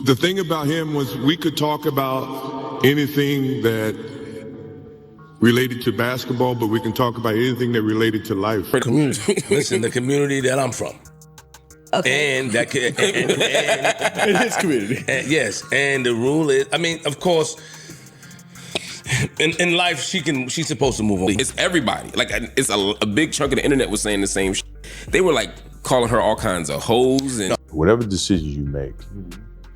The thing about him was we could talk about anything that related to basketball, but we can talk about anything that related to life. Community. Listen, the community that I'm from. Okay. And that in his community. Yes, and the rule is, I mean, of course, in life she's supposed to move on. It's everybody. Like it's a big chunk of the internet was saying the same shit. They were like calling her all kinds of hoes and whatever decision you make,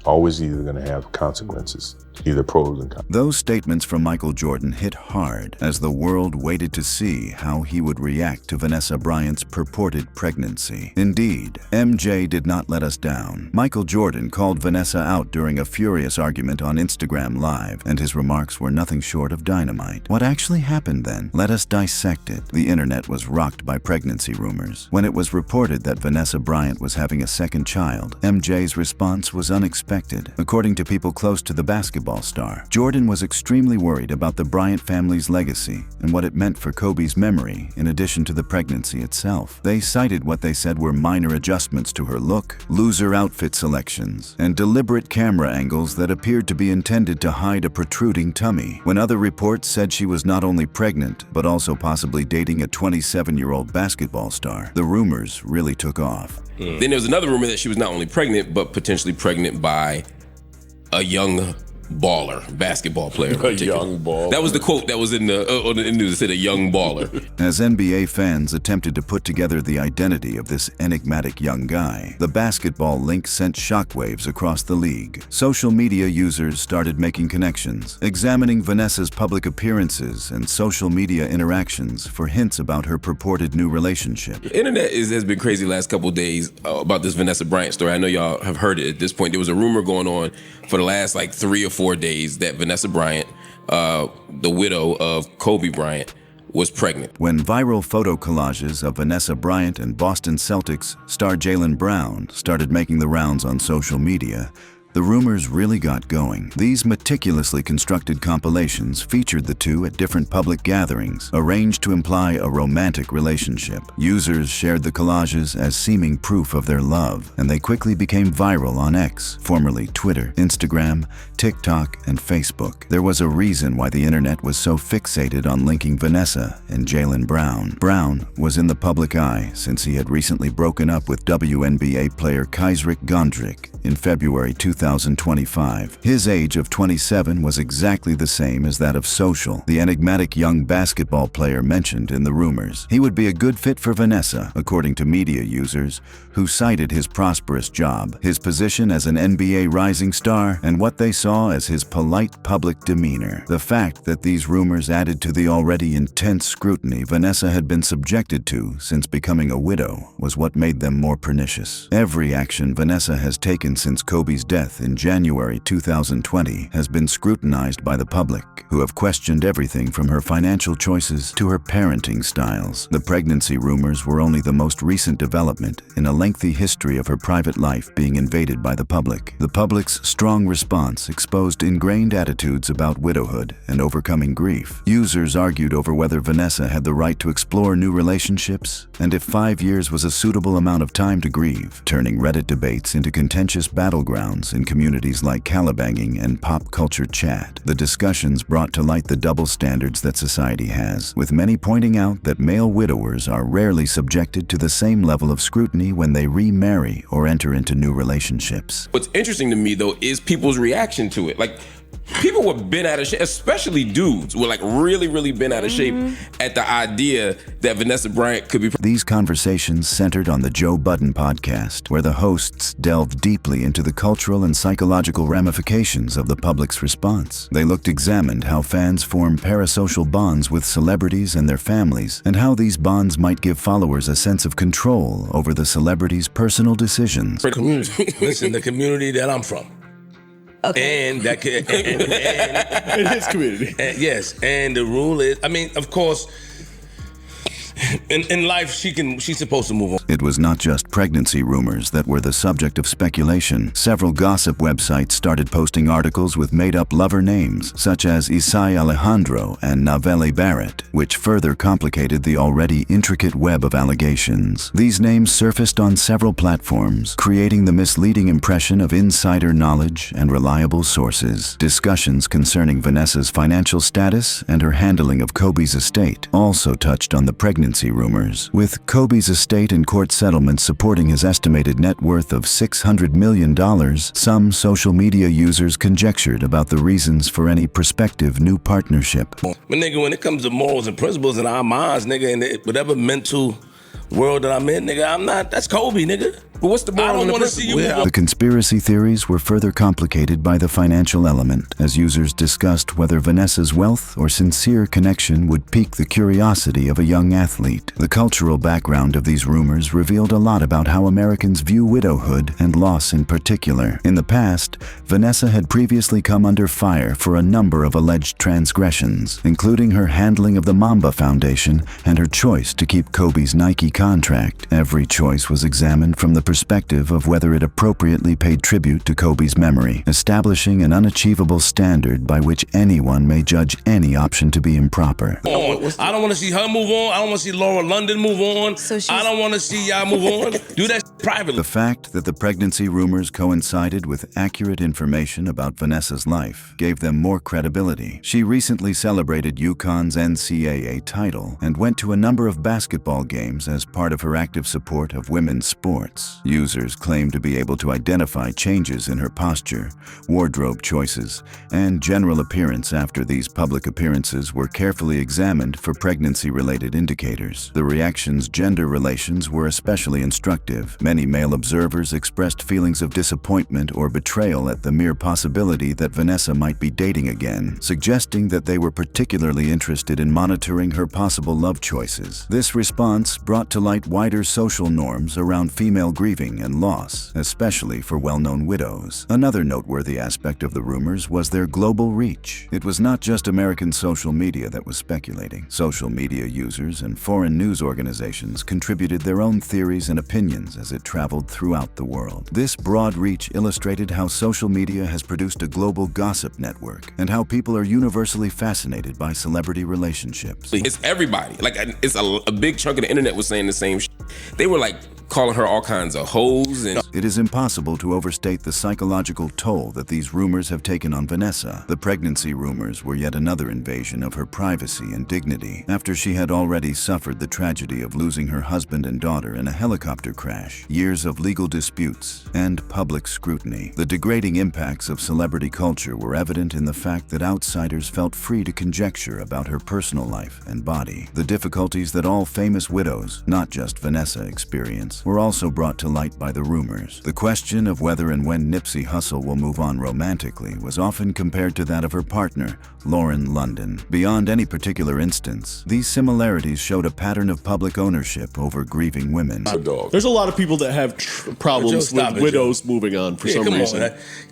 always either going to have consequences, either pros and cons. Those statements from Michael Jordan hit hard as the world waited to see how he would react to Vanessa Bryant's purported pregnancy. Indeed, MJ did not let us down. Michael Jordan called Vanessa out during a furious argument on Instagram Live, and his remarks were nothing short of dynamite. What actually happened then? Let us dissect it. The internet was rocked by pregnancy rumors. When it was reported that Vanessa Bryant was having a second child, MJ's response was unexpected. According to people close to the basketball star, Jordan was extremely worried about the Bryant family's legacy and what it meant for Kobe's memory in addition to the pregnancy itself. They cited what they said were minor adjustments to her look, loser outfit selections, and deliberate camera angles that appeared to be intended to hide a protruding tummy. When other reports said she was not only pregnant, but also possibly dating a 27-year-old basketball star, the rumors really took off. Then there was another rumor that she was not only pregnant, but potentially pregnant by a young basketball player. A young baller. That was the quote that was in the news. It said a young baller. As NBA fans attempted to put together the identity of this enigmatic young guy, the basketball link sent shockwaves across the league. Social media users started making connections, examining Vanessa's public appearances and social media interactions for hints about her purported new relationship. The internet has been crazy the last couple of days about this Vanessa Bryant story. I know y'all have heard it at this point. There was a rumor going on for the last like 3 or 4 days that Vanessa Bryant, the widow of Kobe Bryant, was pregnant. When viral photo collages of Vanessa Bryant and Boston Celtics star Jaylen Brown started making the rounds on social media, the rumors really got going. These meticulously constructed compilations featured the two at different public gatherings, arranged to imply a romantic relationship. Users shared the collages as seeming proof of their love, and they quickly became viral on X, formerly Twitter, Instagram, TikTok, and Facebook. There was a reason why the internet was so fixated on linking Vanessa and Jaylen Brown. Brown was in the public eye since he had recently broken up with WNBA player Kaisrik Gondrik in February 2025. His age of 27 was exactly the same as that of Social, the enigmatic young basketball player mentioned in the rumors. He would be a good fit for Vanessa, according to media users, who cited his prosperous job, his position as an NBA rising star, and what they saw as his polite public demeanor. The fact that these rumors added to the already intense scrutiny Vanessa had been subjected to since becoming a widow was what made them more pernicious. Every action Vanessa has taken since Kobe's death in January 2020 has been scrutinized by the public, who have questioned everything from her financial choices to her parenting styles. The pregnancy rumors were only the most recent development in a lengthy history of her private life being invaded by the public. The public's strong response exposed ingrained attitudes about widowhood and overcoming grief. Users argued over whether Vanessa had the right to explore new relationships and if 5 years was a suitable amount of time to grieve, turning Reddit debates into contentious battlegrounds in communities like Calabanging and pop culture chat. The discussions brought to light the double standards that society has, with many pointing out that male widowers are rarely subjected to the same level of scrutiny when they remarry or enter into new relationships. What's interesting to me, though, is people's reaction to it. Like, people were bent out of shape, especially dudes were like really bent out of shape at the idea that Vanessa Bryant could be. These conversations centered on the Joe Budden podcast, where the hosts delved deeply into the cultural and psychological ramifications of the public's response. They examined how fans form parasocial bonds with celebrities and their families, and how these bonds might give followers a sense of control over the celebrity's personal decisions. Listen, the community that I'm from. Okay. And that in his community. Yes, and the rule is, I mean, of course, in life, she's supposed to move on. It was not just pregnancy rumors that were the subject of speculation. Several gossip websites started posting articles with made-up lover names, such as Isai Alejandro and Naveli Barrett, which further complicated the already intricate web of allegations. These names surfaced on several platforms, creating the misleading impression of insider knowledge and reliable sources. Discussions concerning Vanessa's financial status and her handling of Kobe's estate also touched on the pregnancy rumors, with Kobe's estate and court settlements supporting his estimated net worth of $600 million. Some social media users conjectured about the reasons for any prospective new partnership. But nigga, when it comes to morals and principles in our minds, nigga, in whatever mental world that I'm in, nigga, that's Kobe, nigga. But what's the moral? I don't want to see you. The conspiracy theories were further complicated by the financial element, as users discussed whether Vanessa's wealth or sincere connection would pique the curiosity of a young athlete. The cultural background of these rumors revealed a lot about how Americans view widowhood and loss in particular. In the past, Vanessa had previously come under fire for a number of alleged transgressions, including her handling of the Mamba Foundation and her choice to keep Kobe's Nike contract. Every choice was examined from the perspective of whether it appropriately paid tribute to Kobe's memory, establishing an unachievable standard by which anyone may judge any option to be improper. I don't want to see her move on. I don't want to see Laura London move on. I don't want to see y'all move on. Do that privately. The fact that the pregnancy rumors coincided with accurate information about Vanessa's life gave them more credibility. She recently celebrated UConn's NCAA title and went to a number of basketball games as part of her active support of women's sports. Users claim to be able to identify changes in her posture, wardrobe choices, and general appearance after these public appearances were carefully examined for pregnancy-related indicators. The reaction's gender relations were especially instructive. Many male observers expressed feelings of disappointment or betrayal at the mere possibility that Vanessa might be dating again, suggesting that they were particularly interested in monitoring her possible love choices. This response brought to light wider social norms around female grieving and loss, especially for well-known widows. Another noteworthy aspect of the rumors was their global reach. It was not just American social media that was speculating. Social media users and foreign news organizations contributed their own theories and opinions as it traveled throughout the world. This broad reach illustrated how social media has produced a global gossip network and how people are universally fascinated by celebrity relationships. It's everybody. Like, it's a big chunk of the internet was saying the same shit. They were like calling her all kinds of hoes. And it is impossible to overstate the psychological toll that these rumors have taken on Vanessa. The pregnancy rumors were yet another invasion of her privacy and dignity, after she had already suffered the tragedy of losing her husband and daughter in a helicopter crash, years of legal disputes, and public scrutiny. The degrading impacts of celebrity culture were evident in the fact that outsiders felt free to conjecture about her personal life and body. The difficulties that all famous widows, not just Vanessa, experience were also brought to light by the rumors. The question of whether and when Nipsey Hussle will move on romantically was often compared to that of her partner, Lauren London. Beyond any particular instance, these similarities showed a pattern of public ownership over grieving women. There's a lot of people that have problems with widows moving on for some reason.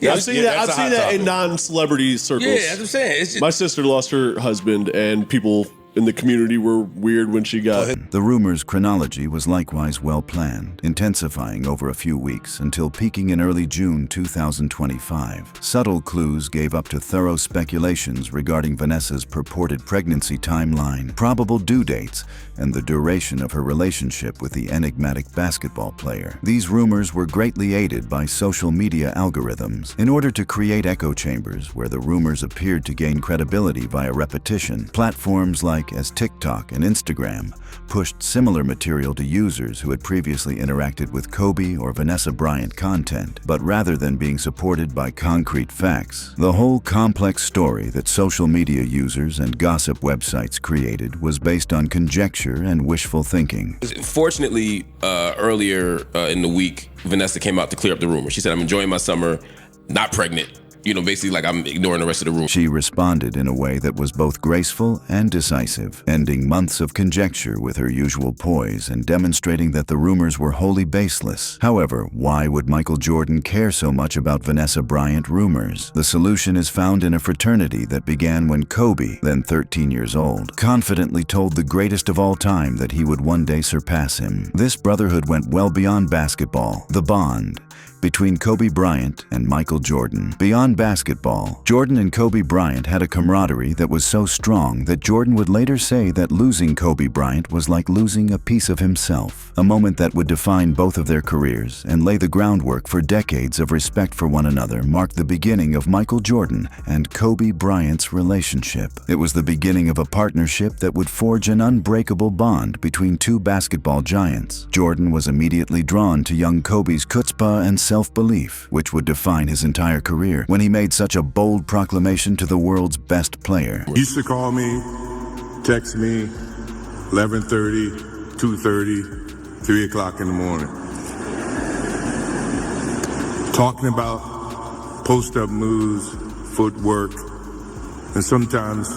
I've seen that in non-celebrity circles. Yeah, that's what I'm saying. It's just... My sister lost her husband, and people in the community were weird when she got... The rumors' chronology was likewise well planned, intensifying over a few weeks until peaking in early June 2025. Subtle clues gave up to thorough speculations regarding Vanessa's purported pregnancy timeline, probable due dates, and the duration of her relationship with the enigmatic basketball player. These rumors were greatly aided by social media algorithms. In order to create echo chambers where the rumors appeared to gain credibility via repetition, platforms like as TikTok and Instagram pushed similar material to users who had previously interacted with Kobe or Vanessa Bryant content. But rather than being supported by concrete facts, the whole complex story that social media users and gossip websites created was based on conjecture and wishful thinking. Fortunately, earlier in the week, Vanessa came out to clear up the rumor. She said, "I'm enjoying my summer, not pregnant." basically like I'm ignoring the rest of the room. She responded in a way that was both graceful and decisive, ending months of conjecture with her usual poise and demonstrating that the rumors were wholly baseless. However, why would Michael Jordan care so much about Vanessa Bryant rumors? The solution is found in a fraternity that began when Kobe, then 13 years old, confidently told the greatest of all time that he would one day surpass him. This brotherhood went well beyond basketball. The bond between Kobe Bryant and Michael Jordan. Beyond basketball, Jordan and Kobe Bryant had a camaraderie that was so strong that Jordan would later say that losing Kobe Bryant was like losing a piece of himself, a moment that would define both of their careers and lay the groundwork for decades of respect for one another marked the beginning of Michael Jordan and Kobe Bryant's relationship. It was the beginning of a partnership that would forge an unbreakable bond between two basketball giants. Jordan was immediately drawn to young Kobe's chutzpah and self-belief, which would define his entire career when he made such a bold proclamation to the world's best player. He used to call me, text me, 11:30, 2:30, 3 o'clock in the morning. Talking about post-up moves, footwork, and sometimes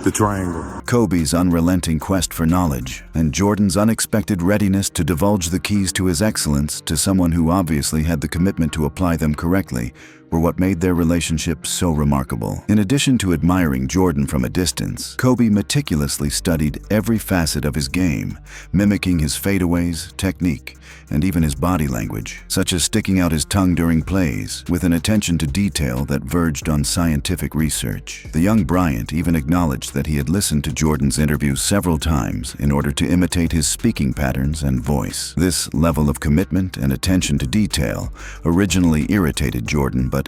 the triangle. Kobe's unrelenting quest for knowledge and Jordan's unexpected readiness to divulge the keys to his excellence to someone who obviously had the commitment to apply them correctly were what made their relationship so remarkable. In addition to admiring Jordan from a distance, Kobe meticulously studied every facet of his game, mimicking his fadeaways, technique, and even his body language, such as sticking out his tongue during plays, with an attention to detail that verged on scientific research. The young Bryant even acknowledged that he had listened to Jordan's interviews several times in order to imitate his speaking patterns and voice. This level of commitment and attention to detail originally irritated Jordan, but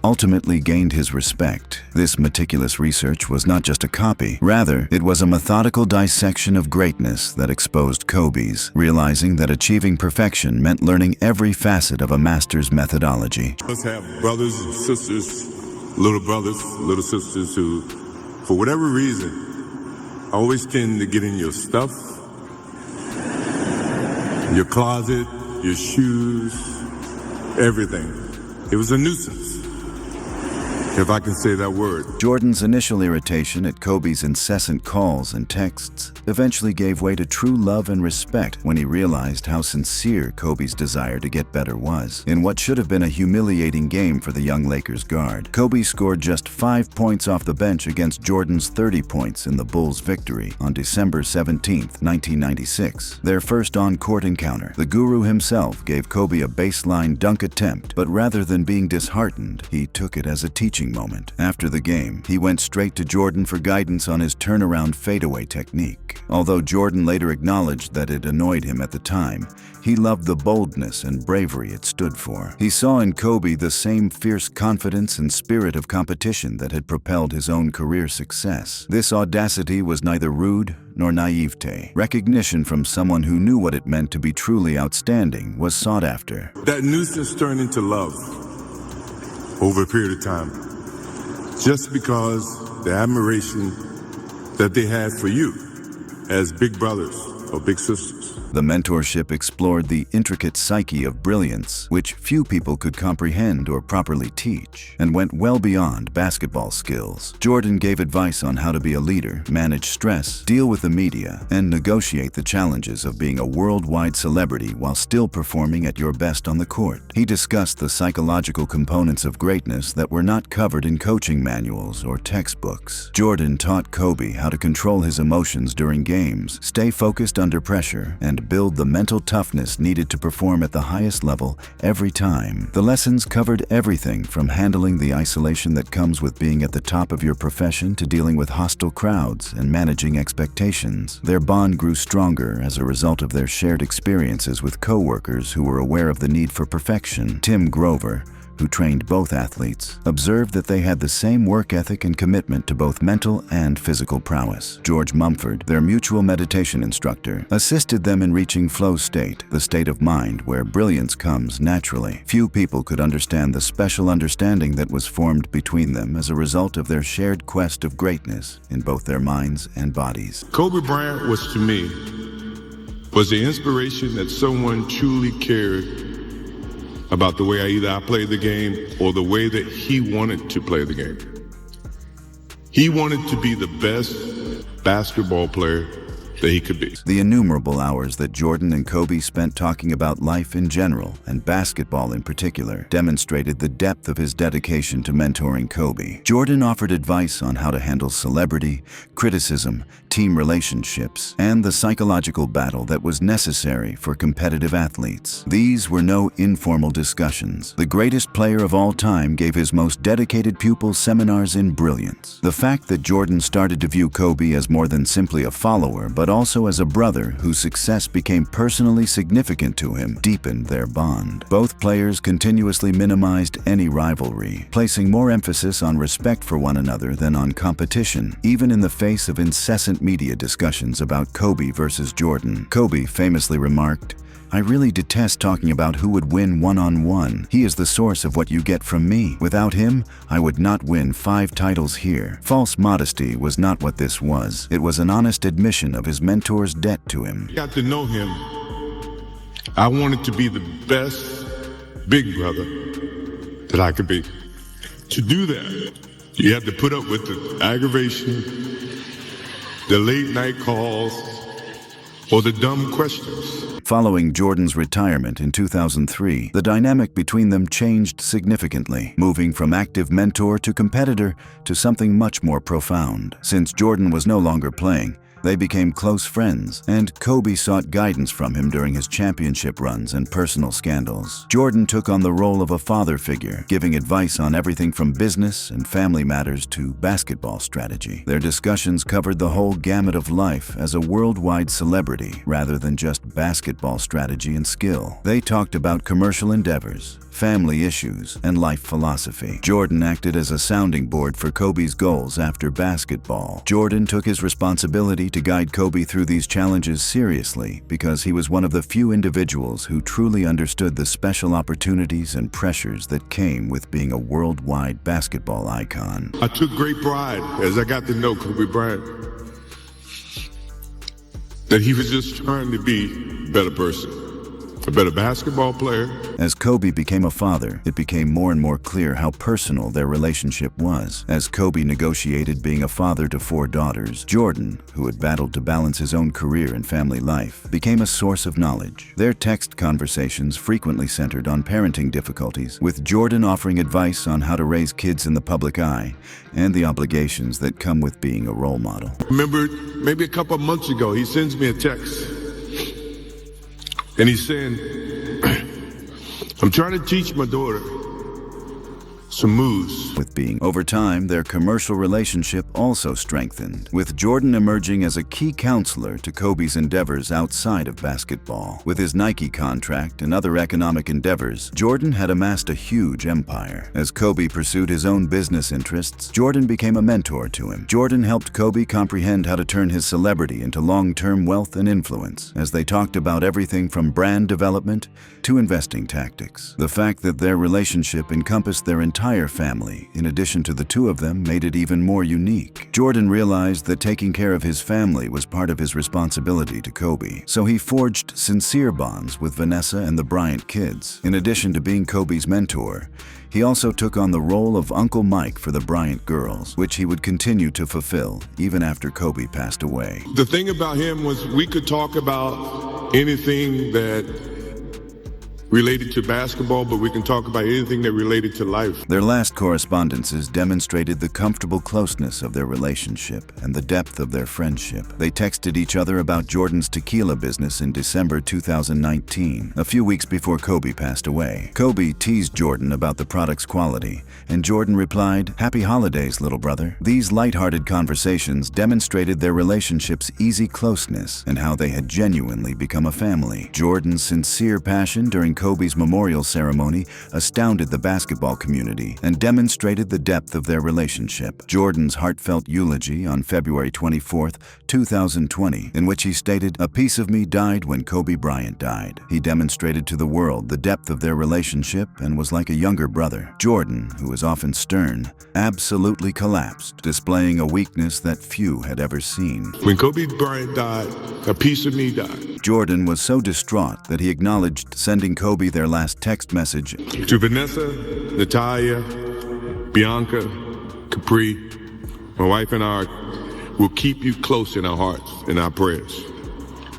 ultimately gained his respect. This meticulous research was not just a copy. Rather, it was a methodical dissection of greatness that exposed Kobe's, realizing that achieving perfection meant learning every facet of a master's methodology. Let's have brothers and sisters, little sisters who, for whatever reason, always tend to get in your stuff, your closet, your shoes, everything. It was a nuisance, if I can say that word. Jordan's initial irritation at Kobe's incessant calls and texts eventually gave way to true love and respect when he realized how sincere Kobe's desire to get better was. In what should have been a humiliating game for the young Lakers guard, Kobe scored just 5 points off the bench against Jordan's 30 points in the Bulls' victory on December 17, 1996. Their first on-court encounter, the guru himself gave Kobe a baseline dunk attempt, but rather than being disheartened, he took it as a teaching moment. After the game, he went straight to Jordan for guidance on his turnaround fadeaway technique. Although Jordan later acknowledged that it annoyed him at the time, he loved the boldness and bravery it stood for. He saw in Kobe the same fierce confidence and spirit of competition that had propelled his own career success. This audacity was neither rude nor naivete. Recognition from someone who knew what it meant to be truly outstanding was sought after. That nuisance turned into love over a period of time, just because the admiration that they had for you as big brothers or big sisters. The mentorship explored the intricate psyche of brilliance, which few people could comprehend or properly teach, and went well beyond basketball skills. Jordan gave advice on how to be a leader, manage stress, deal with the media, and negotiate the challenges of being a worldwide celebrity while still performing at your best on the court. He discussed the psychological components of greatness that were not covered in coaching manuals or textbooks. Jordan taught Kobe how to control his emotions during games, stay focused under pressure, and build the mental toughness needed to perform at the highest level every time. The lessons covered everything from handling the isolation that comes with being at the top of your profession to dealing with hostile crowds and managing expectations. Their bond grew stronger as a result of their shared experiences with co-workers who were aware of the need for perfection. Tim Grover, who trained both athletes, observed that they had the same work ethic and commitment to both mental and physical prowess. George Mumford, their mutual meditation instructor, assisted them in reaching flow state, the state of mind where brilliance comes naturally. Few people could understand the special understanding that was formed between them as a result of their shared quest of greatness in both their minds and bodies. Kobe Bryant was, to me, the inspiration that someone truly cared about the way I played the game or the way that he wanted to play the game. He wanted to be the best basketball player that he could be. The innumerable hours that Jordan and Kobe spent talking about life in general and basketball in particular demonstrated the depth of his dedication to mentoring Kobe. Jordan offered advice on how to handle celebrity, criticism, team relationships, and the psychological battle that was necessary for competitive athletes. These were no informal discussions. The greatest player of all time gave his most dedicated pupils seminars in brilliance. The fact that Jordan started to view Kobe as more than simply a follower, but also as a brother whose success became personally significant to him, deepened their bond. Both players continuously minimized any rivalry, placing more emphasis on respect for one another than on competition, even in the face of incessant media discussions about Kobe versus Jordan. Kobe famously remarked, "I really detest talking about who would win one-on-one. He is the source of what you get from me. Without him, I would not win 5 titles here." False modesty was not what this was. It was an honest admission of his mentor's debt to him. Got to know him. I wanted to be the best big brother that I could be. To do that, you have to put up with the aggravation, the late night calls, or the dumb questions. Following Jordan's retirement in 2003, the dynamic between them changed significantly, moving from active mentor to competitor to something much more profound. Since Jordan was no longer playing, they became close friends, and Kobe sought guidance from him during his championship runs and personal scandals. Jordan took on the role of a father figure, giving advice on everything from business and family matters to basketball strategy. Their discussions covered the whole gamut of life as a worldwide celebrity, rather than just basketball strategy and skill. They talked about commercial endeavors, family issues, and life philosophy. Jordan acted as a sounding board for Kobe's goals after basketball. Jordan took his responsibility to guide Kobe through these challenges seriously because he was one of the few individuals who truly understood the special opportunities and pressures that came with being a worldwide basketball icon. I took great pride as I got to know Kobe Bryant that he was just trying to be a better person, a better basketball player. As Kobe became a father, it became more and more clear how personal their relationship was. As Kobe negotiated being a father to 4 daughters, Jordan, who had battled to balance his own career and family life, became a source of knowledge. Their text conversations frequently centered on parenting difficulties, with Jordan offering advice on how to raise kids in the public eye and the obligations that come with being a role model. Remember, maybe a couple of months ago, he sends me a text. And he's saying, I'm trying to teach my daughter some moves. With being over time, their commercial relationship also strengthened, with Jordan emerging as a key counselor to Kobe's endeavors outside of basketball. With his Nike contract and other economic endeavors, Jordan had amassed a huge empire. As Kobe pursued his own business interests, Jordan became a mentor to him. Jordan helped Kobe comprehend how to turn his celebrity into long-term wealth and influence, as they talked about everything from brand development to investing tactics. The fact that their relationship encompassed their entire family, in addition to the 2 of them, made it even more unique. Jordan realized that taking care of his family was part of his responsibility to Kobe, so he forged sincere bonds with Vanessa and the Bryant kids. In addition to being Kobe's mentor, he also took on the role of Uncle Mike for the Bryant girls, which he would continue to fulfill even after Kobe passed away. The thing about him was we could talk about anything that related to basketball, but we can talk about anything that related to life. Their last correspondences demonstrated the comfortable closeness of their relationship and the depth of their friendship. They texted each other about Jordan's tequila business in December 2019, a few weeks before Kobe passed away. Kobe teased Jordan about the product's quality, and Jordan replied, "Happy holidays, little brother." These lighthearted conversations demonstrated their relationship's easy closeness and how they had genuinely become a family. Jordan's sincere passion during Kobe's memorial ceremony astounded the basketball community and demonstrated the depth of their relationship. Jordan's heartfelt eulogy on February 24, 2020, in which he stated, "A piece of me died when Kobe Bryant died." He demonstrated to the world the depth of their relationship and was like a younger brother. Jordan, who was often stern, absolutely collapsed, displaying a weakness that few had ever seen. When Kobe Bryant died, a piece of me died. Jordan was so distraught that he acknowledged sending Kobe their last text message. To Vanessa, Natalia, Bianca, Capri, my wife and I will keep you close in our hearts and our prayers.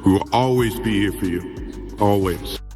We will always be here for you. Always.